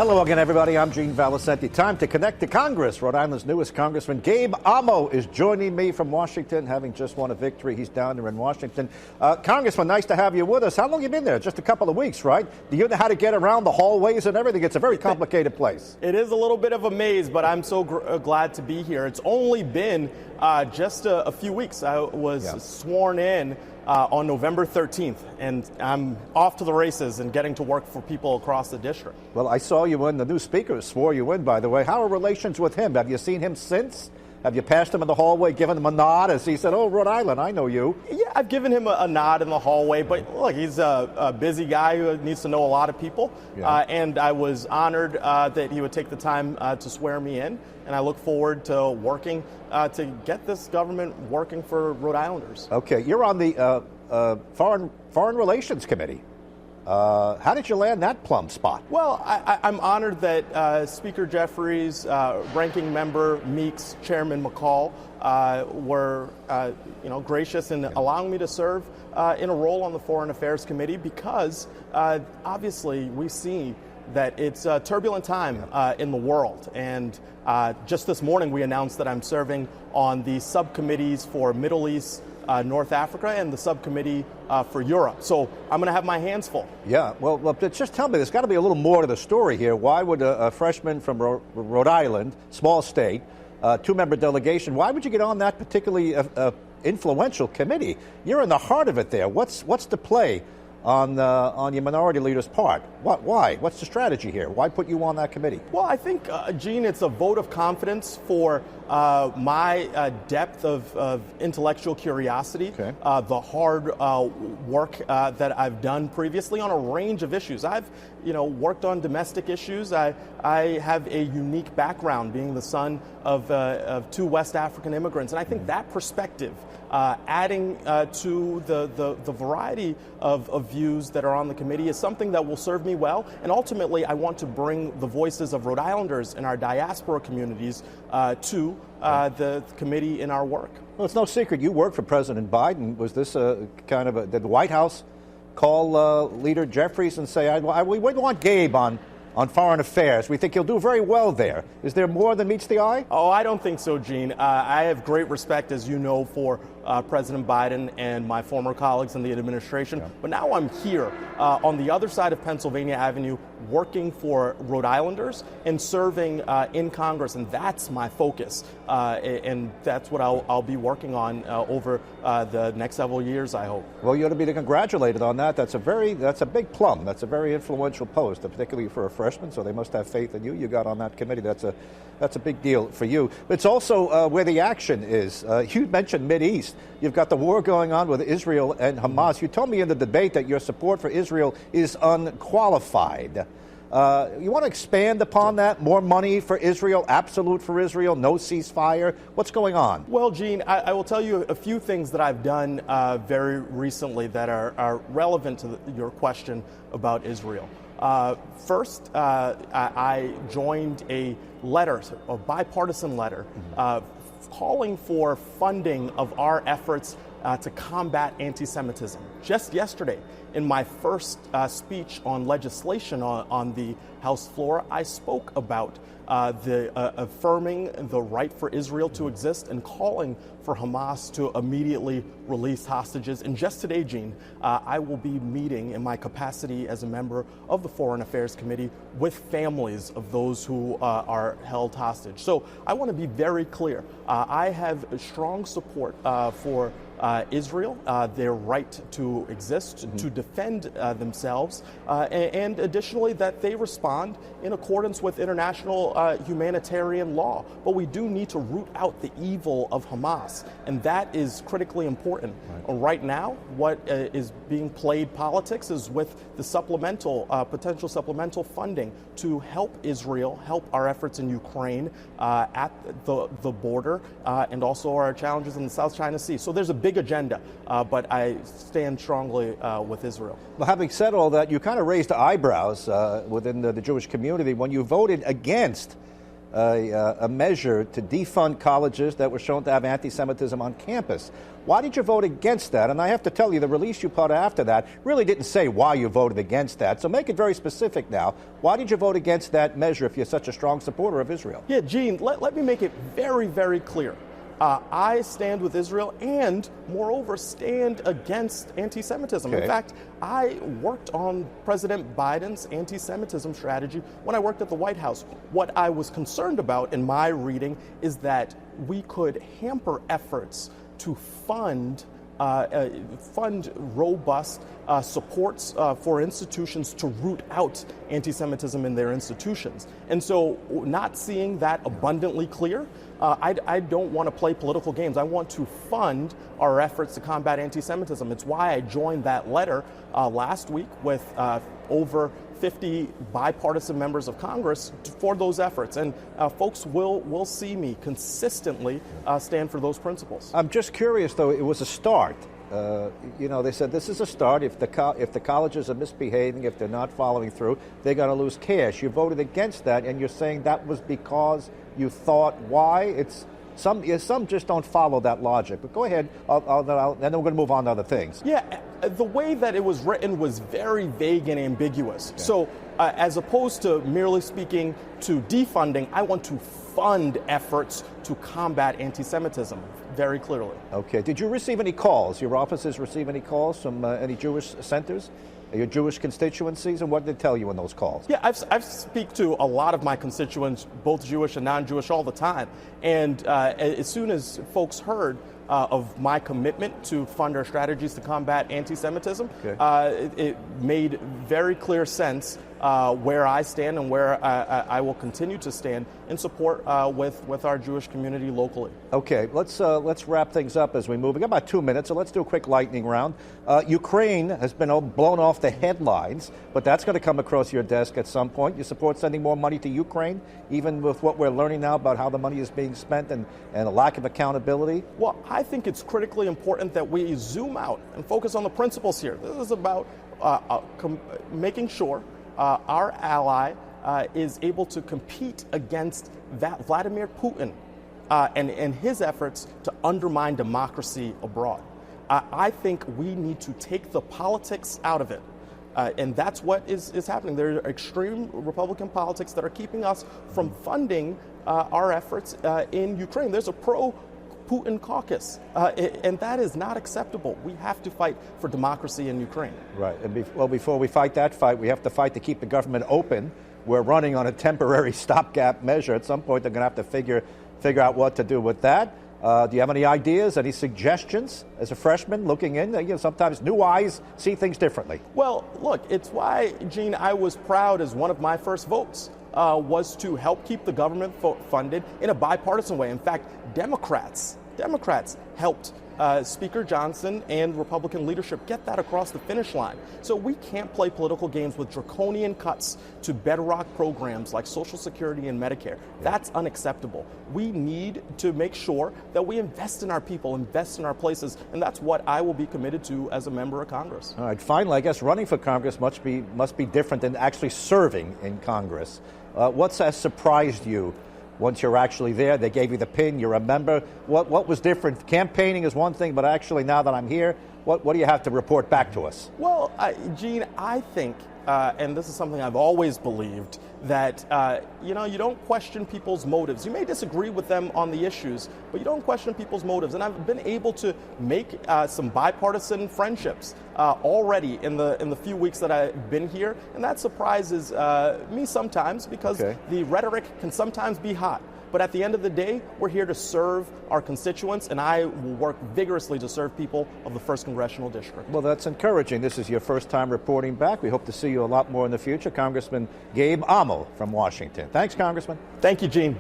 Hello again, everybody. I'm Gene Valicenti. Time to connect to Congress. Rhode Island's newest Congressman, Gabe Amo, is joining me from Washington, having just won a victory. He's down there in Washington. Congressman, nice to have you with us. How long have you been there? Just a couple of weeks, right? Do you know how to get around the hallways and everything? It's a very complicated place. It is a little bit of a maze, but I'm so glad to be here. It's only been just a few weeks. I was sworn in on November 13th, and I'm off to the races and getting to work for people across the district. Well, I saw you in. The new speaker swore you in, by the way. How are relations with him? Have you seen him since? Have you passed him in the hallway, given him a nod as he said, "Oh, Rhode Island, I know you"? Yeah, I've given him a nod in the hallway, but look, he's a busy guy who needs to know a lot of people, and I was honored that he would take the time to swear me in, and I look forward to working to get this government working for Rhode Islanders. Okay, you're on the Foreign Relations Committee. How did you land that plum spot? Well, I'm honored that Speaker Jeffries, Ranking Member Meeks, Chairman McCall were gracious in allowing me to serve in a role on the Foreign Affairs Committee because obviously we see that it's a turbulent time in the world. And just this morning we announced that I'm serving on the subcommittees for Middle East, North Africa, and the subcommittee for Europe. So I'm going to have my hands full. Yeah, well, just tell me, there's got to be a little more to the story here. Why would a freshman from Rhode Island, small state, two-member delegation, why would you get on that particularly influential committee? You're in the heart of it there. What's the play on your minority leader's part? Why? What's the strategy here? Why put you on that committee? Well, I think, Gene, it's a vote of confidence for my depth of intellectual curiosity, the hard work that I've done previously on a range of issues. I've worked on domestic issues. I have a unique background, being the son of two West African immigrants, and I think that perspective, adding to the variety of views that are on the committee, is something that will serve me well. And ultimately, I want to bring the voices of Rhode Islanders and our diaspora communities to the committee in our work. Well, it's no secret you worked for President Biden. Was this did the White House call Leader Jeffries and say, we want Gabe on foreign affairs? We think he'll do very well there. Is there more than meets the eye? Oh, I don't think so, Gene. I have great respect, as you know, for President Biden and my former colleagues in the administration. But now I'm here on the other side of Pennsylvania Avenue working for Rhode Islanders and serving in Congress. And that's my focus. And that's what I'll be working on over the next several years, I hope. Well, you ought to be congratulated on that. That's a big plum. That's a very influential post, particularly for a freshman. So they must have faith in you. You got on that committee. That's a big deal for you. But it's also where the action is. You mentioned Mideast. You've got the war going on with Israel and Hamas. You told me in the debate that your support for Israel is unqualified. You want to expand upon that? More money for Israel, absolute for Israel, no ceasefire? What's going on? Well, Gene, I will tell you a few things that I've done very recently that are relevant to your question about Israel. First, I joined a bipartisan letter, calling for funding of our efforts to combat anti-Semitism. Just yesterday, in my first speech on legislation on the House floor, I spoke about affirming the right for Israel to exist and calling for Hamas to immediately release hostages. And just today, Gene, I will be meeting in my capacity as a member of the Foreign Affairs Committee with families of those who are held hostage. So I want to be very clear. I have strong support for Israel, their right to exist, to defend themselves, and additionally that they respond in accordance with international humanitarian law. But we do need to root out the evil of Hamas, and that is critically important. Right now, what is being played politics is with the potential supplemental funding to help Israel, help our efforts in Ukraine at the border, and also our challenges in the South China Sea. So there's a big agenda, but I stand strongly with Israel. Well, having said all that, you kind of raised eyebrows within the Jewish community when you voted against a measure to defund colleges that were shown to have anti-Semitism on campus. Why did you vote against that? And I have to tell you, the release you put after that really didn't say why you voted against that. So make it very specific now. Why did you vote against that measure if you're such a strong supporter of Israel? Yeah, Gene, let me make it very, very clear. I stand with Israel and, moreover, stand against anti-Semitism. Okay. In fact, I worked on President Biden's anti-Semitism strategy when I worked at the White House. What I was concerned about in my reading is that we could hamper efforts to fund robust supports for institutions to root out anti-Semitism in their institutions. And so not seeing that abundantly clear, I don't want to play political games. I want to fund our efforts to combat anti-Semitism. It's why I joined that letter last week with over 50 bipartisan members of Congress for those efforts. And folks will see me consistently stand for those principles. I'm just curious, though, it was a start. They said this is a start. If the colleges are misbehaving, if they're not following through, they're going to lose cash. You voted against that, and you're saying that was because you thought why? Some just don't follow that logic. But go ahead, and then we're going to move on to other things. Yeah, the way that it was written was very vague and ambiguous. Okay. So as opposed to merely speaking to defunding, I want to fund efforts to combat anti-Semitism very clearly. Okay. Did you receive any calls? Your offices receive any calls from any Jewish centers? Your Jewish constituencies, and what did they tell you in those calls? Yeah, I've speak to a lot of my constituents, both Jewish and non-Jewish, all the time. And as soon as folks heard of my commitment to fund our strategies to combat anti-Semitism, okay, it made very clear sense where I stand and where I will continue to stand in support with our Jewish community locally. Okay, let's wrap things up as we move. We got about 2 minutes, so let's do a quick lightning round. Ukraine has been blown off the headlines, but that's going to come across your desk at some point. You support sending more money to Ukraine, even with what we're learning now about how the money is being spent and a lack of accountability? Well, I think it's critically important that we zoom out and focus on the principles here. This is about making sure our ally is able to compete against Vladimir Putin and his efforts to undermine democracy abroad. I think we need to take the politics out of it. And that's what is happening. There are extreme Republican politics that are keeping us from funding our efforts in Ukraine. There's a pro-Putin caucus, and that is not acceptable. We have to fight for democracy in Ukraine. Right. And before we fight that fight, we have to fight to keep the government open. We're running on a temporary stopgap measure. At some point, they're going to have to figure out what to do with that. Do you have any ideas, any suggestions as a freshman looking in? Sometimes new eyes see things differently. Well, look, it's why, Gene, I was proud as one of my first votes was to help keep the government funded in a bipartisan way. In fact, Democrats helped Speaker Johnson and Republican leadership get that across the finish line. So we can't play political games with draconian cuts to bedrock programs like Social Security and Medicare. That's unacceptable. We need to make sure that we invest in our people, invest in our places, and that's what I will be committed to as a member of Congress. All right, finally, I guess running for Congress must be different than actually serving in Congress. What's surprised you? Once you're actually there, they gave you the pin, you're a member. What was different? Campaigning is one thing, but actually now that I'm here, what do you have to report back to us? Well, Gene, I think, and this is something I've always believed, that you don't question people's motives. You may disagree with them on the issues, but you don't question people's motives. And I've been able to make some bipartisan friendships already in the few weeks that I've been here, and that surprises me sometimes because the rhetoric can sometimes be hot. But at the end of the day, we're here to serve our constituents, and I will work vigorously to serve people of the 1st Congressional District. Well, that's encouraging. This is your first time reporting back. We hope to see you a lot more in the future. Congressman Gabe Amo from Washington. Thanks, Congressman. Thank you, Gene.